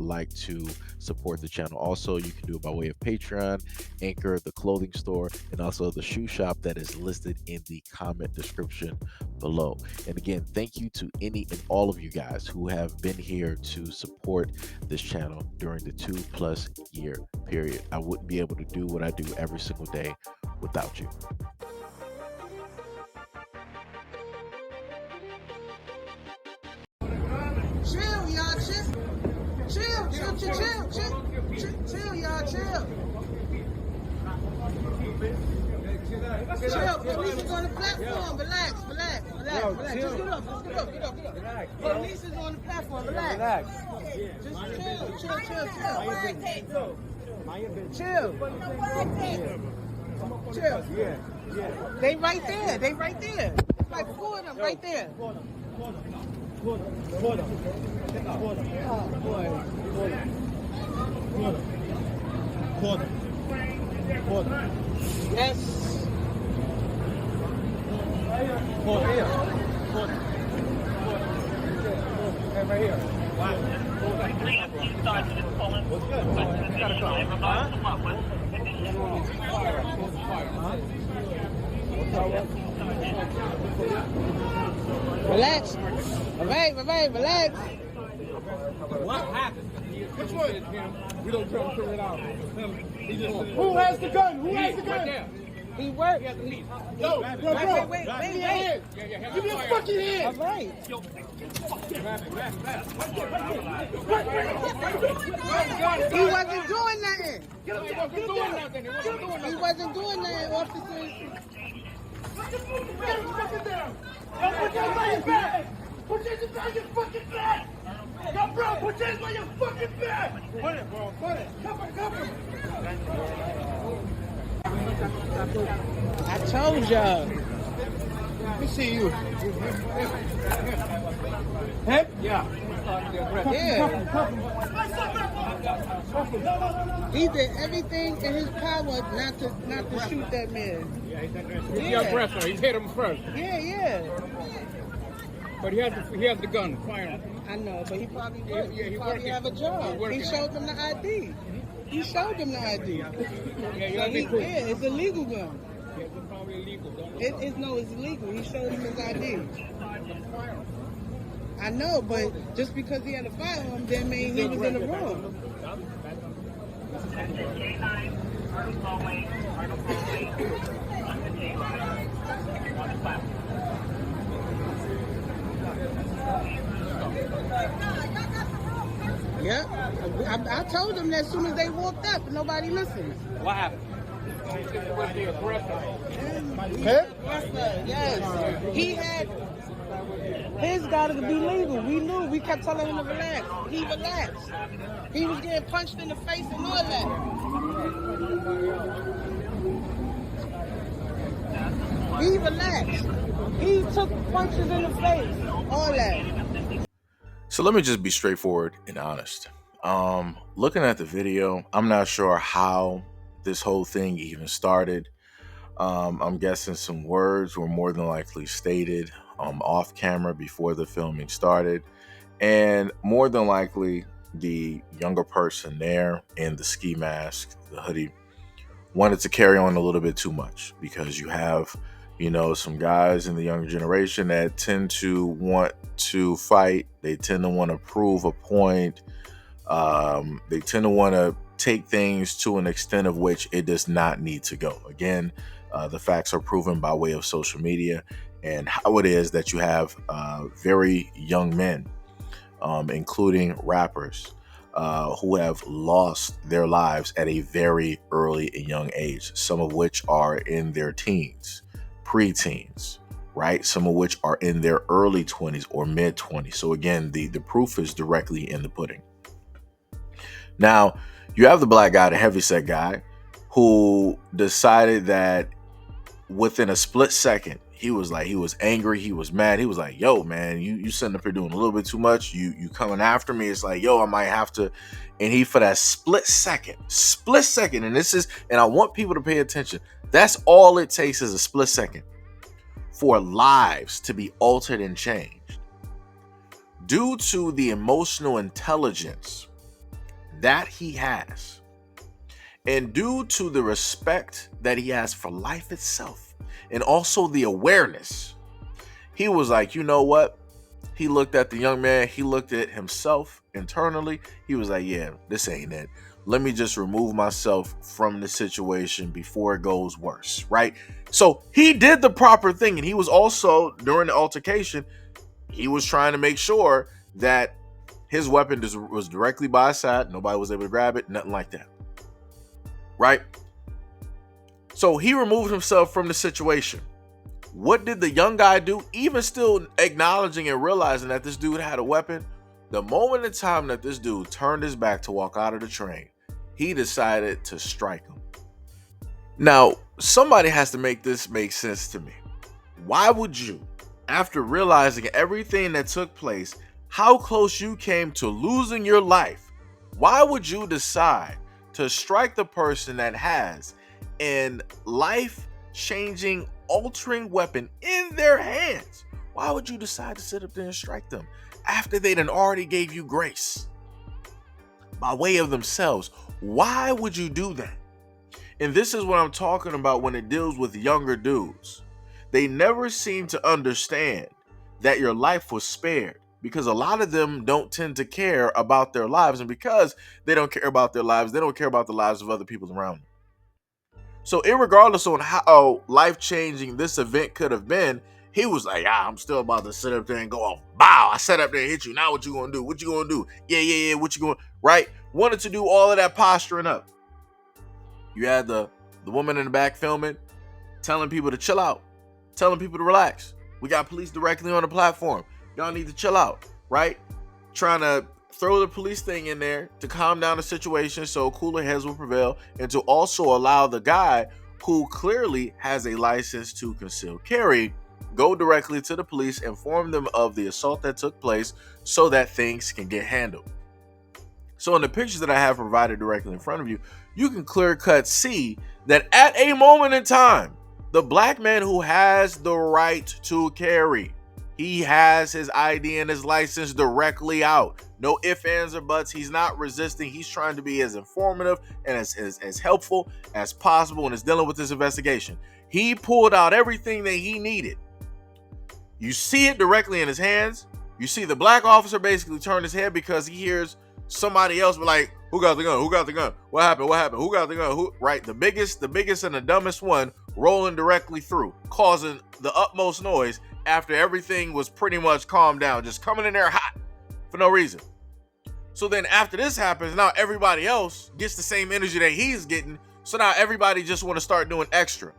like to support the channel. Also, you can do it by way of Patreon, Anchor, the clothing store, and also the shoe shop that is listed in the comment description below. And again, thank you to any and all of you guys who have been here to support this channel during the 2+ year period. I wouldn't be able to do what I do every single day without you. Chill, y'all, chill. Chill, y'all, chill. Chill, police is on the platform. Relax. Just get up. Police is on the platform. Relax. Just chill. They right there. It's like four of them right there. Yes. Right here. Relax. All right, relax. What happened? Which one? We don't try to figure it out. Who has the gun? Right there. He worked. He has the meat. Yo, Wait. wait. Give me a fucking hand. All right. He wasn't doing nothing. He wasn't doing nothing, officers. Put your hands on your back! Put your hands on your fucking back! Yo, bro, put your hands on your fucking back! Put it, bro, put it. Cover. I told y'all. Let me see you. Huh? Yeah. He did everything in his power not to shoot that man. He's the aggressor. He hit him first. Yeah. But he has the gun. Fire him. I know, but he probably would. Yeah, he probably have a job. He showed them the ID. Yeah, it's a legal gun. It's probably illegal. It's illegal. He showed him his ID. I know, but just because he had a firearm didn't mean he was in the room. Yep. I told them that as soon as they walked up, nobody listens. What happened? Was the aggressor? Yes. He had his got to be legal. We knew. We kept telling him to relax. He relaxed. He was getting punched in the face and all that. He relaxed. He took punches in the face. All that. So let me just be straightforward and honest. Looking at the video, I'm not sure how this whole thing even started. I'm guessing some words were more than likely stated off camera before the filming started. And more than likely, the younger person there in the ski mask, the hoodie, wanted to carry on a little bit too much, because you have, some guys in the younger generation that tend to want to fight. They tend to want to prove a point. They tend to want to take things to an extent of which it does not need to go. Again, the facts are proven by way of social media and how it is that you have very young men, including rappers, who have lost their lives at a very early and young age, some of which are in their teens, pre-teens, right? Some of which are in their early 20s or mid 20s. So again, the proof is directly in the pudding. Now, you have the black guy, the heavyset guy, who decided that within a split second, he was angry, he was mad. He was like, yo, man, you sitting up here doing a little bit too much. You coming after me. It's like, yo, I might have to. And he, for that split second, and I want people to pay attention. That's all it takes, is a split second for lives to be altered and changed due to the emotional intelligence that he has, and due to the respect that he has for life itself, and also the awareness, he was like, you know what? He looked at the young man, he looked at himself internally. He was like, yeah, this ain't it. Let me just remove myself from the situation before it goes worse, right? So he did the proper thing. And he was also, during the altercation, he was trying to make sure that his weapon was directly by his side. Nobody was able to grab it, nothing like that, right? So he removed himself from the situation. What did the young guy do? Even still acknowledging and realizing that this dude had a weapon, the moment in time that this dude turned his back to walk out of the train, he decided to strike him. Now, somebody has to make this make sense to me. Why would you, after realizing everything that took place, how close you came to losing your life, why would you decide to strike the person that has an life-changing, altering weapon in their hands? Why would you decide to sit up there and strike them after they done already gave you grace by way of themselves? Why would you do that? And this is what I'm talking about when it deals with younger dudes. They never seem to understand that your life was spared, because a lot of them don't tend to care about their lives. And because they don't care about their lives, they don't care about the lives of other people around them. So irregardless on how life-changing this event could have been, he was like, I'm still about to sit up there and go off. Bow, I sat up there and hit you. Now what you gonna do? What you gonna do? Yeah, what you gonna, right? Wanted to do all of that posturing up. You had the woman in the back filming, telling people to chill out, telling people to relax. We got police directly on the platform. Y'all need to chill out, right? Trying to throw the police thing in there to calm down the situation so cooler heads will prevail, and to also allow the guy who clearly has a license to conceal carry go directly to the police, inform them of the assault that took place so that things can get handled. So in the pictures that I have provided directly in front of you, you can clear cut see that at a moment in time, the black man who has the right to carry, he has his ID and his license directly out. No ifs, ands, or buts. He's not resisting. He's trying to be as informative and as helpful as possible and is dealing with this investigation. He pulled out everything that he needed. You see it directly in his hands. You see the black officer basically turn his head because he hears somebody else be like, who got the gun? Who got the gun? What happened? What happened? Who got the gun? Who? Right? The biggest and the dumbest one rolling directly through, causing the utmost noise after everything was pretty much calmed down, just coming in there hot for no reason. So then after this happens, now everybody else gets the same energy that he's getting. So now everybody just want to start doing extra.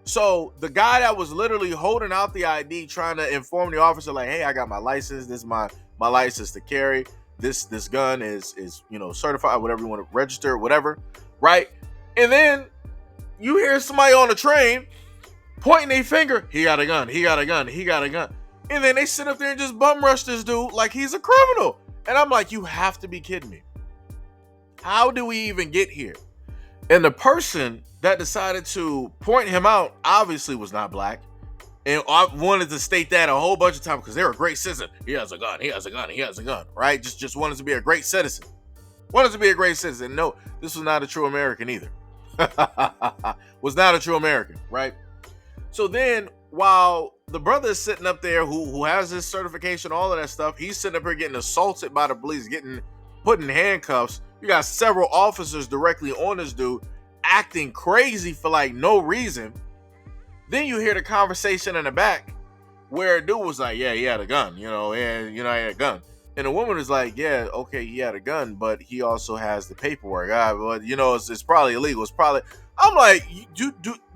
So the guy that was literally holding out the ID, trying to inform the officer like, hey, I got my license. This is my license to carry. This gun is certified, whatever you want to register, whatever, right? And then you hear somebody on the train pointing their finger. He got a gun. He got a gun. He got a gun. And then they sit up there and just bum rush this dude like he's a criminal. And I'm like, you have to be kidding me. How do we even get here? And the person that decided to point him out obviously was not black. And I wanted to state that a whole bunch of times because they're a great citizen. He has a gun. He has a gun. He has a gun. Right? Just wanted to be a great citizen. Wanted to be a great citizen. No, this was not a true American either. Was not a true American. Right? So then, while the brother is sitting up there who has his certification, all of that stuff, he's sitting up here getting assaulted by the police, getting put in handcuffs. You got several officers directly on this dude acting crazy for like no reason. Then you hear the conversation in the back where a dude was like, yeah, he had a gun, he had a gun. And the woman was like, yeah, okay, he had a gun, but he also has the paperwork. But it's probably illegal. It's probably, I'm like,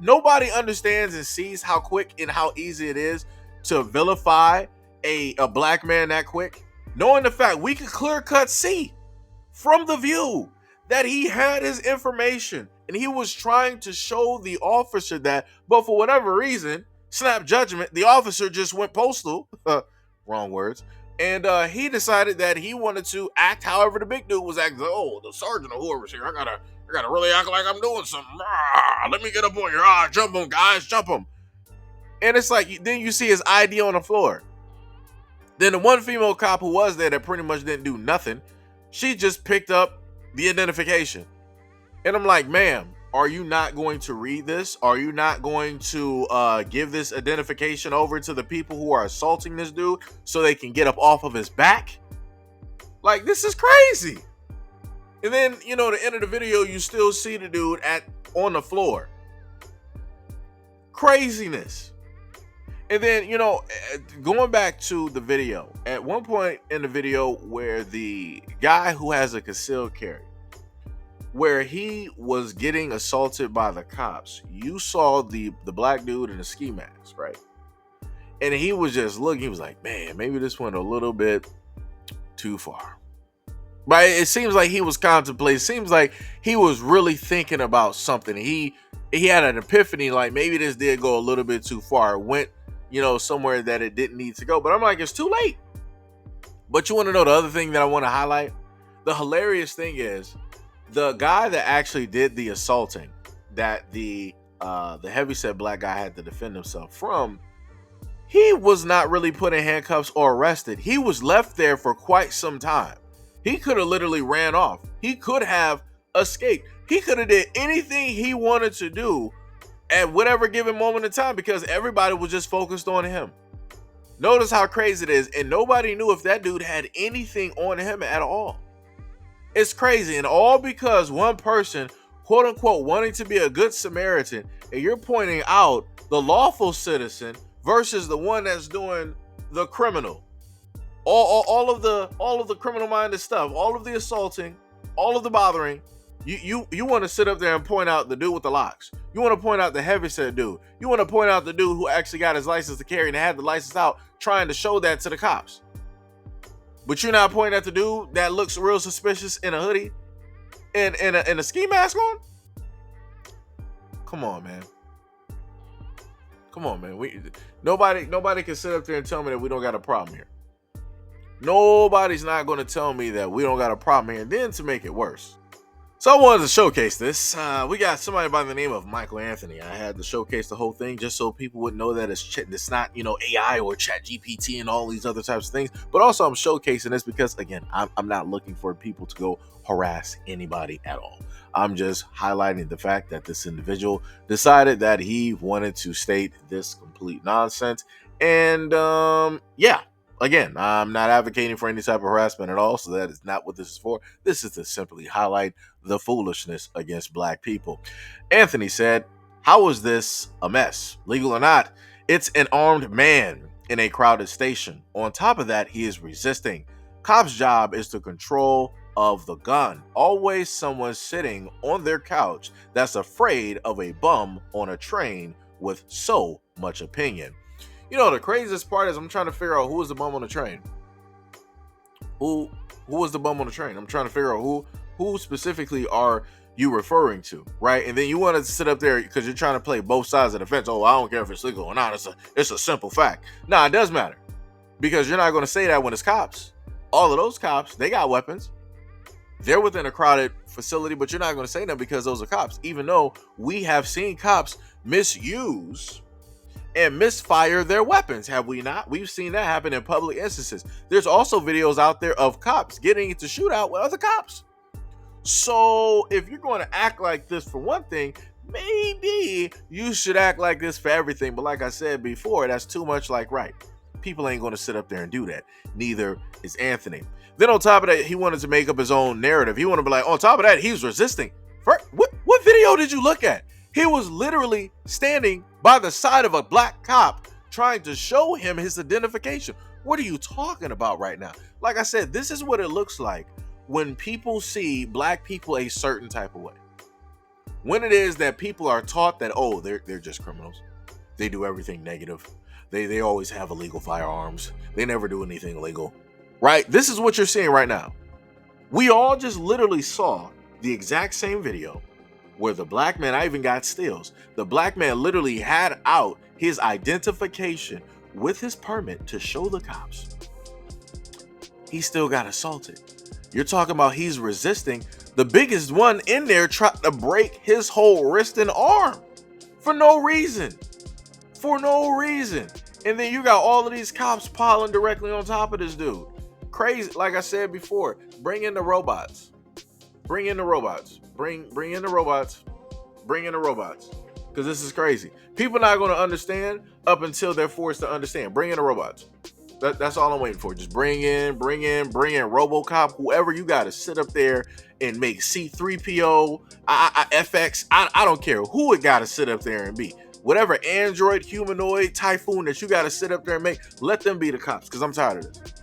nobody understands and sees how quick and how easy it is to vilify a black man that quick. Knowing the fact we could clear cut see from the view that he had his information and he was trying to show the officer that, but for whatever reason, snap judgment, the officer just went postal, wrong words, and he decided that he wanted to act however the big dude was acting. Oh, the sergeant or whoever's here, I gotta really act like I'm doing something. Let me get up on your jump him, guys, jump him. And it's like, then you see his ID on the floor. Then the one female cop who was there that pretty much didn't do nothing, she just picked up the identification. And I'm like, ma'am, are you not going to read this? Are you not going to give this identification over to the people who are assaulting this dude so they can get up off of his back? Like, this is crazy. And then, you know, at the end of the video, you still see the dude on the floor. Craziness. And then, you know, going back to the video, at one point in the video where the guy who has a concealed carry, where he was getting assaulted by the cops, you saw the black dude in a ski mask, right? And he was just looking, he was like, man, maybe this went a little bit too far. But it seems like he was contemplating, it seems like he was really thinking about something. He had an epiphany, like maybe this did go a little bit too far. It went, you know, somewhere that it didn't need to go. But I'm like, it's too late. But you want to know the other thing that I want to highlight? The hilarious thing is, the guy that actually did the assaulting, that the heavyset black guy had to defend himself from, he was not really put in handcuffs or arrested. He was left there for quite some time. He could have literally ran off. He could have escaped. He could have did anything he wanted to do at whatever given moment in time because everybody was just focused on him. Notice how crazy it is, and nobody knew if that dude had anything on him at all. It's crazy, and all because one person, quote unquote, wanting to be a good Samaritan, and you're pointing out the lawful citizen versus the one that's doing the criminal. All of the criminal minded stuff, all of the assaulting, all of the bothering. You want to sit up there and point out the dude with the locks. You want to point out the heavyset dude. You want to point out the dude who actually got his license to carry and had the license out, trying to show that to the cops. But you're not pointing at the dude that looks real suspicious in a hoodie and a ski mask on? Come on, man. Come on, man. Nobody can sit up there and tell me that we don't got a problem here. Nobody's not going to tell me that we don't got a problem here. And then to make it worse, so I wanted to showcase this. We got somebody by the name of Michael Anthony. I had to showcase the whole thing just so people would know that it's not, you know, AI or Chat GPT and all these other types of things. But also I'm showcasing this because, again, I'm not looking for people to go harass anybody at all. I'm just highlighting the fact that this individual decided that he wanted to state this complete nonsense. And yeah. Again, I'm not advocating for any type of harassment at all, so that is not what this is for. This is to simply highlight the foolishness against black people. Anthony said, how is this a mess? Legal or not, it's an armed man in a crowded station. On top of that, he is resisting. Cop's job is to control of the gun. Always someone sitting on their couch that's afraid of a bum on a train with so much opinion. You know, the craziest part is I'm trying to figure out who was the bum on the train. Who was the bum on the train? I'm trying to figure out who specifically are you referring to, right? And then you want to sit up there because you're trying to play both sides of the fence. Oh, I don't care if it's legal or not. It's a simple fact. Nah, it does matter because you're not going to say that when it's cops. All of those cops, they got weapons. They're within a crowded facility, but you're not going to say that because those are cops, even though we have seen cops misuse and misfire their weapons, have we not? We've seen that happen in public instances. There's also videos out there of cops getting into shootout with other cops. So if you're going to act like this for one thing, maybe you should act like this for everything. But like I said before, that's too much like right. People ain't going to sit up there and do that. Neither is Anthony. Then on top of that, he wanted to make up his own narrative. He wanted to be like, on top of that, he was resisting. What video did you look at? He was literally standing by the side of a black cop trying to show him his identification. What are you talking about right now? Like I said, this is what it looks like when people see black people a certain type of way. When it is that people are taught that, oh, they're just criminals. They do everything negative. They always have illegal firearms. They never do anything illegal. Right? This is what you're seeing right now. We all just literally saw the exact same video where the black man, I even got stills. The black man literally had out his identification with his permit to show the cops. He still got assaulted. You're talking about he's resisting. The biggest one in there tried to break his whole wrist and arm for no reason. For no reason. And then you got all of these cops piling directly on top of this dude. Crazy. Like I said before, bring in the robots. Bring in the robots. Bring in the robots. Bring in the robots. Because this is crazy. People not going to understand up until they're forced to understand. Bring in the robots. That's all I'm waiting for. Just bring in RoboCop, whoever you got to sit up there and make C3PO, FX. I don't care who it got to sit up there and be. Whatever android, humanoid, typhoon that you got to sit up there and make, let them be the cops. Because I'm tired of this.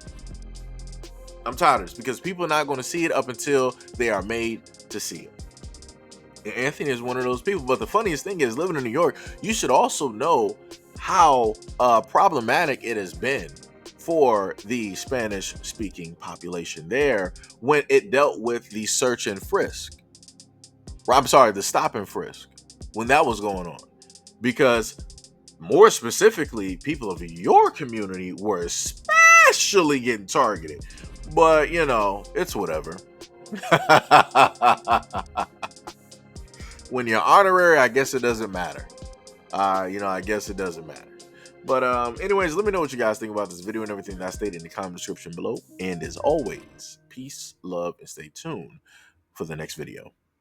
I'm tired of this because people are not going to see it up until they are made to see it. And Anthony is one of those people. But the funniest thing is, living in New York, you should also know how problematic it has been for the Spanish-speaking population there when it dealt with the search and frisk. I'm sorry, the stop and frisk, when that was going on. Because more specifically, people of your community were especially getting targeted. But, you know, it's whatever. When you're honorary, I guess it doesn't matter. I guess it doesn't matter. But anyways, let me know what you guys think about this video and everything that I stated in the comment description below. And as always, peace, love, and stay tuned for the next video.